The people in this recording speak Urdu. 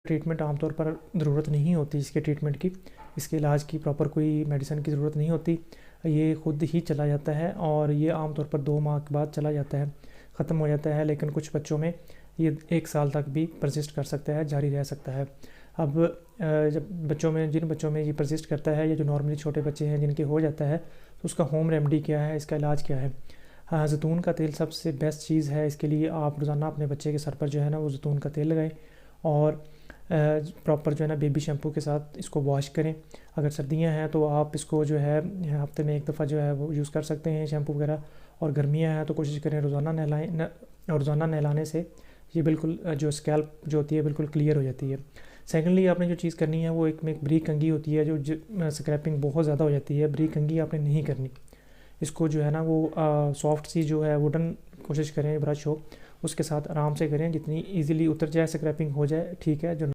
ٹریٹمنٹ عام طور پر ضرورت نہیں ہوتی اس کے ٹریٹمنٹ کی، اس کے علاج کی پراپر کوئی میڈیسن کی ضرورت نہیں ہوتی، یہ خود ہی چلا جاتا ہے اور یہ عام طور پر 2 ماہ کے بعد چلا جاتا ہے، ختم ہو جاتا ہے۔ لیکن کچھ بچوں میں یہ 1 سال تک بھی پرسسٹ کر سکتا ہے، جاری رہ سکتا ہے۔ اب جب جن بچوں میں یہ پرسسٹ کرتا ہے یا جو نارملی چھوٹے بچے ہیں جن کے ہو جاتا ہے، تو اس کا ہوم ریمیڈی کیا ہے، اس کا علاج کیا ہے؟ زیتون کا تیل سب سے بیسٹ چیز ہے اس کے لیے۔ آپ روزانہ اپنے بچے کے سر پر جو ہے نا وہ زیتون کا تیل لگائیں اور پراپر جو ہے نا بیبی شیمپو کے ساتھ اس کو واش کریں۔ اگر سردیاں ہیں تو آپ اس کو جو ہے ہفتے میں 1 دفعہ جو ہے وہ یوز کر سکتے ہیں شیمپو وغیرہ، اور گرمیاں ہیں تو کوشش کریں روزانہ نہلائیں، اور روزانہ نہلانے سے یہ بالکل جو اسکیلپ جو ہوتی ہے بالکل کلیئر ہو جاتی ہے۔ سیکنڈلی آپ نے جو چیز کرنی ہے وہ ایک میں بریک کنگھی ہوتی ہے جو اسکریپنگ بہت زیادہ ہو جاتی ہے، بریک کنگھی آپ نے نہیں کرنی۔ اس کو جو ہے نا وہ سافٹ سی جو ہے ووڈن کوشش کریں برش ہو اس کے ساتھ آرام سے کریں، جتنی ایزیلی اتر جائے اسکریپنگ ہو جائے ٹھیک ہے۔ جو